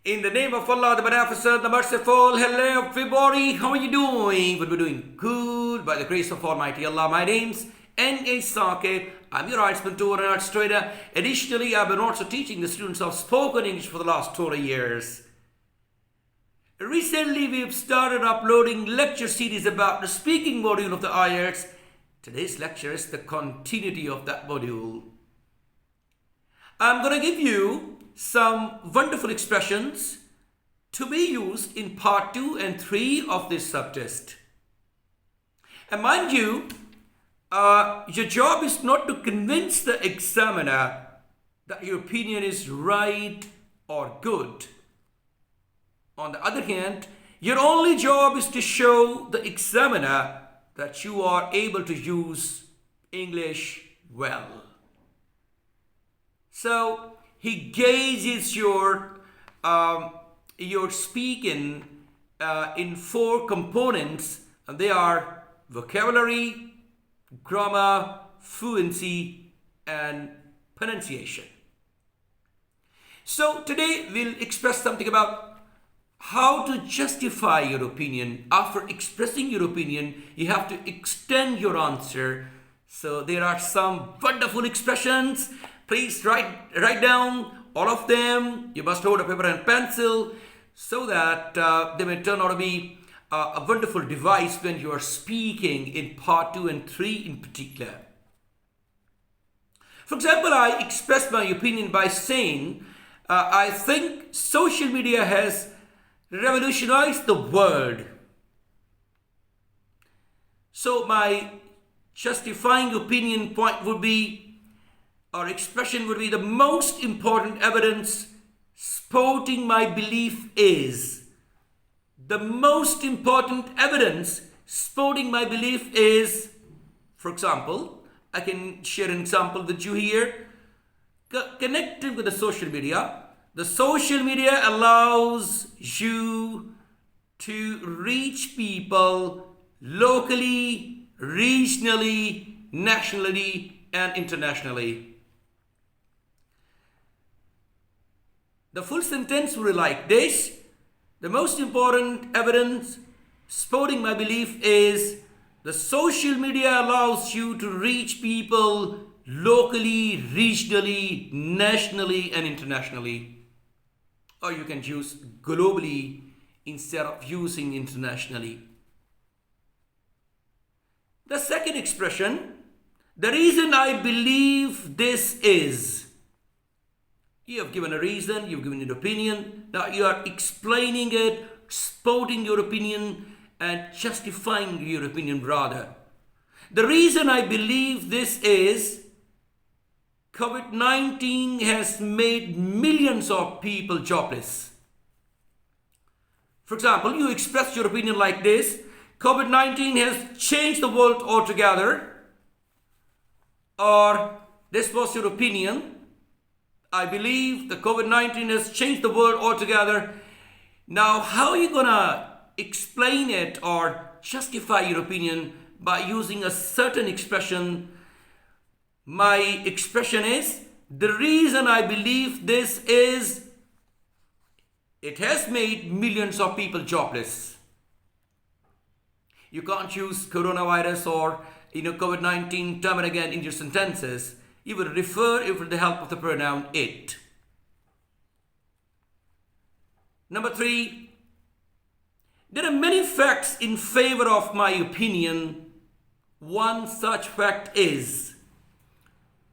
In the name of Allah, the Beneficent, the Merciful, hello everybody, how are you doing? We're doing good by the grace of Almighty Allah. My name's NA Saqib. I'm your IELTS mentor and arts trainer. Additionally, I've been also teaching the students of spoken English for the last 20 years. Recently, we've started uploading lecture series about the speaking module of the IELTS. Today's lecture is the continuity of that module. I'm going to give you some wonderful expressions to be used in part 2 and 3 of this subtest. And mind you, your job is not to convince the examiner that your opinion is right or good. On the other hand, your only job is to show the examiner that you are able to use English well. So, he gauges your speaking in 4 components, and they are vocabulary, grammar, fluency, and pronunciation. So today we'll express something about how to justify your opinion. After expressing your opinion, you have to extend your answer. So there are some wonderful expressions. Please write down all of them. You must hold a paper and pencil so that they may turn out to be a wonderful device when you are speaking in part 2 and 3 in particular. For example, I expressed my opinion by saying, I think social media has revolutionized the world. So my justifying opinion point would be, or expression would be, the most important evidence supporting my belief is. The most important evidence supporting my belief is, for example, I can share an example with you here. Connected with the social media. The social media allows you to reach people locally, regionally, nationally, and internationally. The full sentence would be like this. The most important evidence supporting my belief is the social media allows you to reach people locally, regionally, nationally, and internationally. Or you can use globally instead of using internationally. The second expression, the reason I believe this is. You have given a reason, you've given an opinion. Now you are explaining it, supporting your opinion, and justifying your opinion rather. The reason I believe this is COVID-19 has made millions of people jobless. For example, you express your opinion like this. COVID-19 has changed the world altogether. Or this was your opinion. I believe the COVID-19 has changed the world altogether. Now, how are you going to explain it or justify your opinion by using a certain expression? My expression is, the reason I believe this is, it has made millions of people jobless. You can't use coronavirus or COVID-19 term and again in your sentences. You will refer it with the help of the pronoun it. Number 3, there are many facts in favor of my opinion. One such fact is.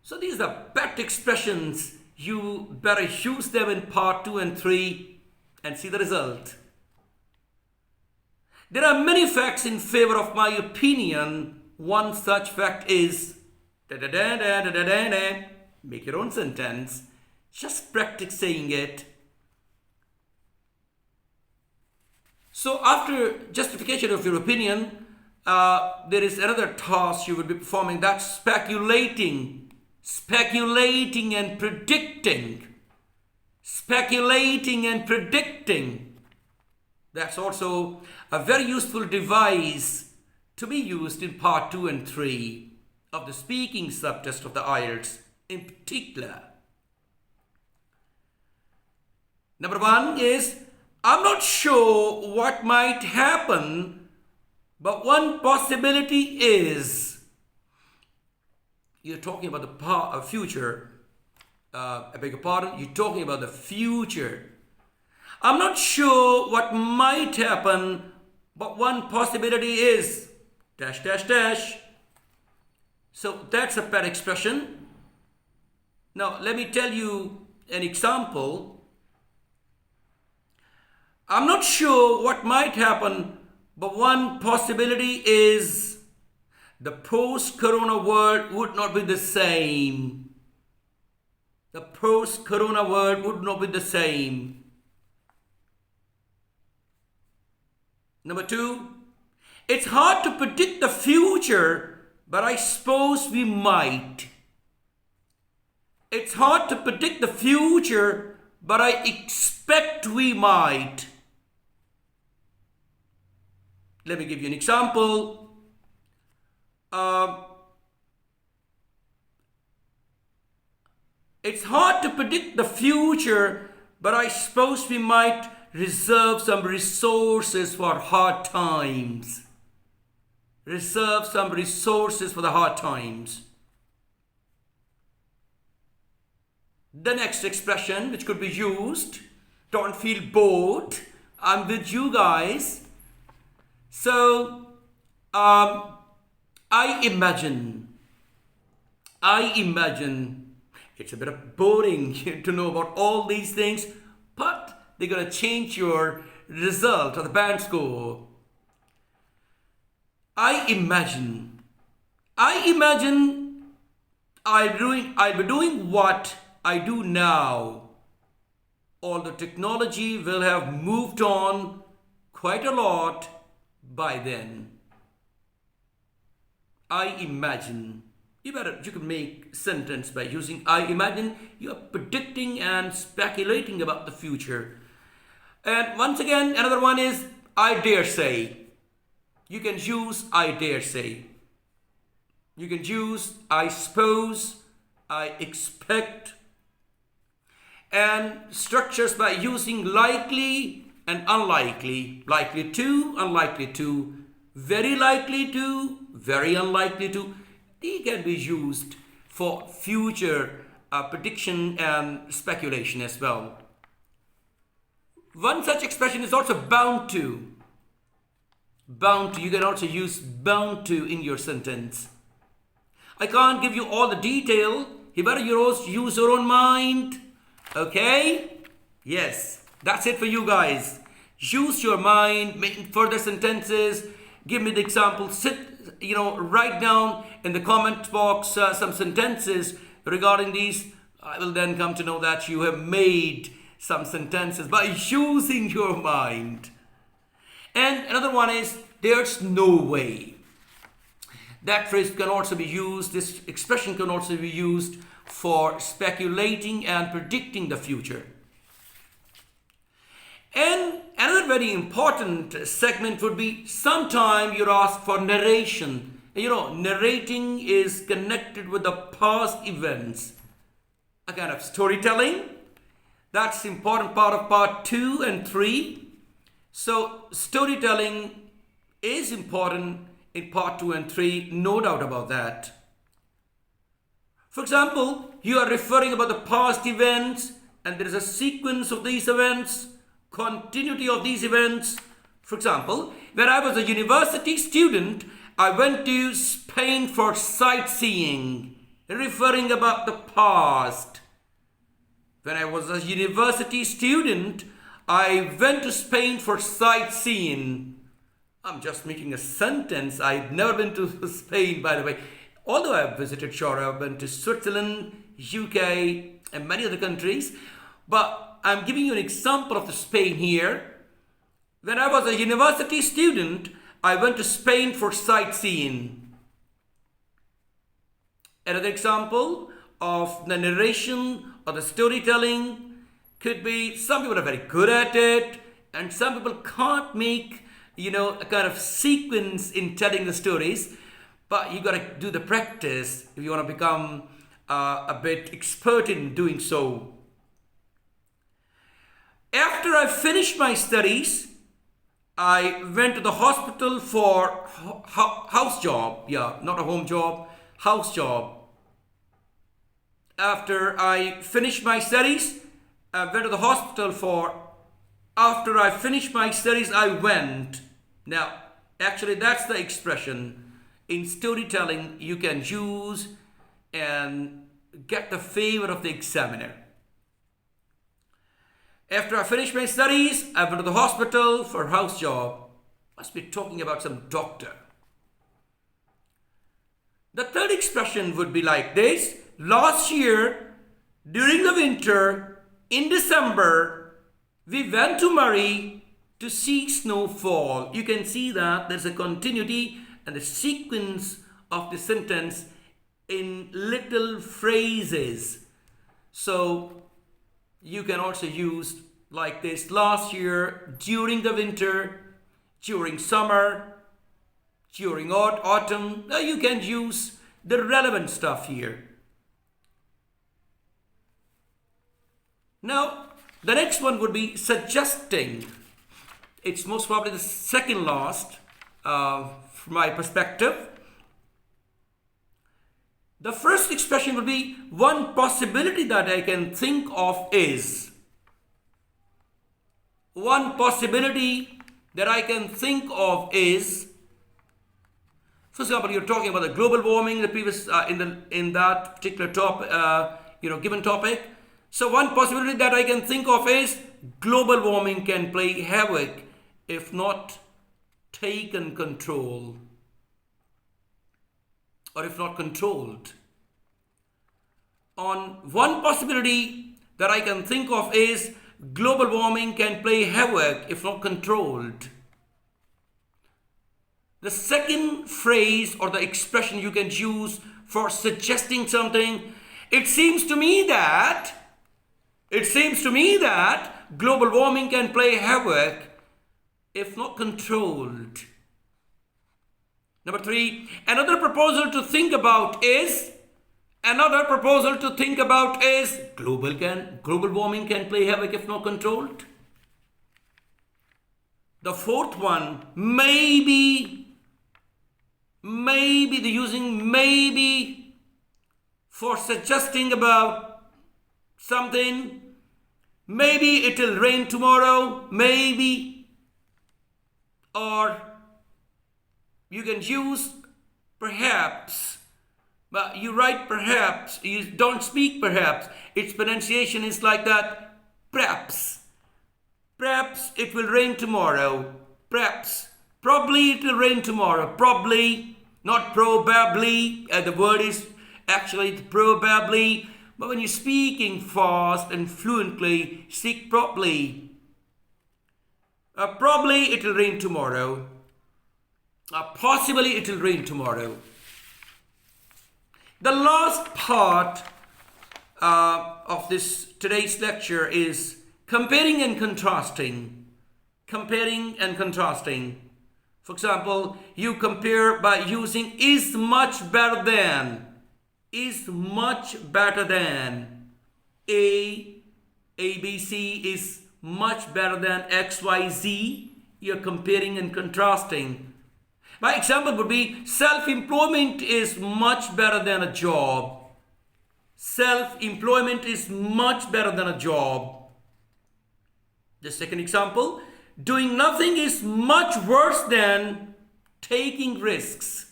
So these are better expressions. You better use them in part 2 and 3 and see the result. There are many facts in favor of my opinion. One such fact is. Make your own sentence. Just practice saying it. So after justification of your opinion, there is another task you will be performing. That's speculating. Speculating and predicting. Speculating and predicting. That's also a very useful device to be used in part 2 and 3 of the speaking subtest of the IELTS in particular. Number one is, I'm not sure what might happen, but one possibility is. You're talking about the future. I beg your pardon, you're talking about the future. I'm not sure what might happen, but one possibility is dash dash dash. So that's a pet expression. Now let me tell you an example. I'm not sure what might happen, but one possibility is the post-corona world would not be the same. The post-corona world would not be the same. Number two, it's hard to predict the future, but I suppose we might. It's hard to predict the future, but I expect we might. Let me give you an example. It's hard to predict the future, but I suppose we might reserve some resources for hard times. Reserve some resources for the hard times. The next expression which could be used, don't feel bored, I'm with you guys. So, I imagine, it's a bit of boring to know about all these things, but they're going to change your result or the band score. I imagine I'll be doing what I do now. Although technology will have moved on quite a lot by then. I imagine. You can make sentence by using I imagine. You are predicting and speculating about the future. And once again, another one is I dare say. You can use I dare say. You can use I suppose, I expect. And structures by using likely and unlikely. Likely to, unlikely to, very likely to, very unlikely to. They can be used for future prediction and speculation as well. One such expression is also bound to. Bound to. You can also use bound to in your sentence. I can't give you all the detail. You better use your own mind. Okay? Yes. That's it for you guys. Use your mind. Make further sentences. Give me the example. Write down in the comment box some sentences regarding these. I will then come to know that you have made some sentences by using your mind. And another one is, there's no way. That phrase can also be used, this expression can also be used for speculating and predicting the future. And another very important segment would be, sometime you're asked for narration. Narrating is connected with the past events. A kind of storytelling. That's important part of part 2 and 3. So storytelling is important in part 2 and 3, no doubt about that. For example, you are referring about the past events and there is a sequence of these events, continuity of these events. For example, when I was a university student, I went to Spain for sightseeing, referring about the past. When I was a university student, I went to Spain for sightseeing. I'm just making a sentence. I've never been to Spain, by the way. Although I've visited, sure, I've been to Switzerland, UK, and many other countries. But I'm giving you an example of the Spain here. When I was a university student, I went to Spain for sightseeing. Another example of the narration or the storytelling could be, some people are very good at it, and some people can't make, a kind of sequence in telling the stories. But you got to do the practice if you want to become a bit expert in doing so. After I finished my studies, I went to the hospital for house job. Yeah, not a home job, house job. After I finished my studies, I went to the hospital for. After I finished my studies, I went. Now, actually, that's the expression in storytelling you can use and get the favor of the examiner. After I finished my studies, I went to the hospital for house job. Must be talking about some doctor. The third expression would be like this. Last year, during the winter, in December, we went to Murray to see snowfall. You can see that there's a continuity and a sequence of the sentence in little phrases. So you can also use like this: last year, during the winter, during summer, during autumn. Now you can use the relevant stuff here. Now, the next one would be suggesting. It's most probably the second last from my perspective. The first expression would be one possibility that I can think of is. One possibility that I can think of is. For example, you're talking about the global warming, the previous in that particular given topic. So one possibility that I can think of is global warming can play havoc if not taken control, or if not controlled. One possibility that I can think of is global warming can play havoc if not controlled. The second phrase or the expression you can use for suggesting something, it seems to me that global warming can play havoc if not controlled. Number 3, another proposal to think about is global warming can play havoc if not controlled. The fourth one, maybe the using maybe for suggesting about something. Maybe it will rain tomorrow, maybe. Or you can use perhaps, but you write perhaps, you don't speak perhaps. Its pronunciation is like that, perhaps. Perhaps it will rain tomorrow, perhaps. Probably it will rain tomorrow, probably, not probably. The word is actually probably. But when you're speaking fast and fluently, speak properly. Probably it will rain tomorrow. Possibly it will rain tomorrow. The last part of today's lecture is comparing and contrasting. Comparing and contrasting. For example, you compare by using is much better than. Is much better than. ABC is much better than XYZ. You're comparing and contrasting. My example would be self-employment is much better than a job. Self-employment is much better than a job. The second example, doing nothing is much worse than taking risks.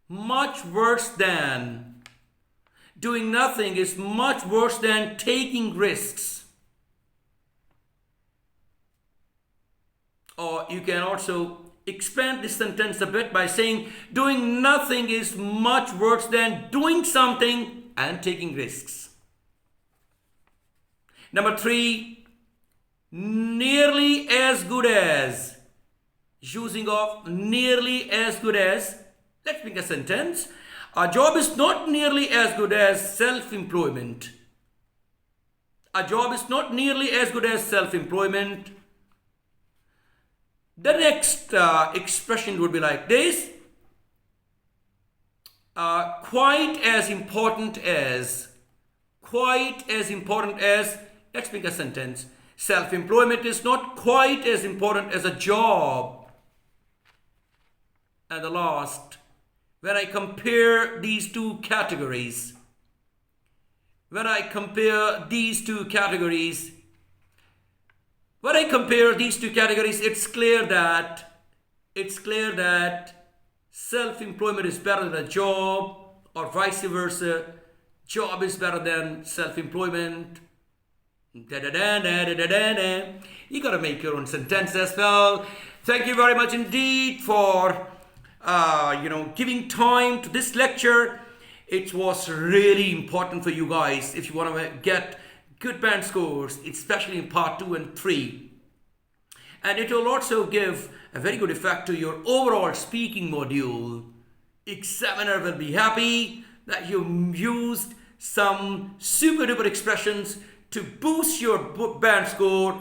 Much worse than. Doing nothing is much worse than taking risks. Or you can also expand this sentence a bit by saying doing nothing is much worse than doing something and taking risks. Number 3, nearly as good as. Using of nearly as good as. Let's make a sentence. A job is not nearly as good as self-employment. A job is not nearly as good as self-employment. The next expression would be like this. Quite as important as. Quite as important as. Let's make a sentence. Self-employment is not quite as important as a job. And the last, when I compare these two categories, it's clear that self-employment is better than a job, or vice versa. Job is better than self-employment. You gotta make your own sentence as well. Thank you very much indeed for giving time to this lecture. It was really important for you guys if you want to get good band scores, especially in part 2 and 3. And it will also give a very good effect to your overall speaking module. Examiner will be happy that you used some super duper expressions to boost your band score,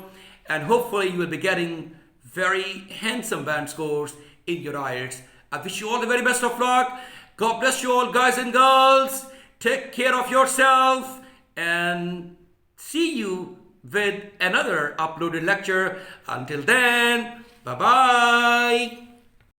and hopefully you will be getting very handsome band scores in your IELTS. I wish you all the very best of luck. God bless you all, guys and girls. Take care of yourself and see you with another uploaded lecture. Until then, bye-bye.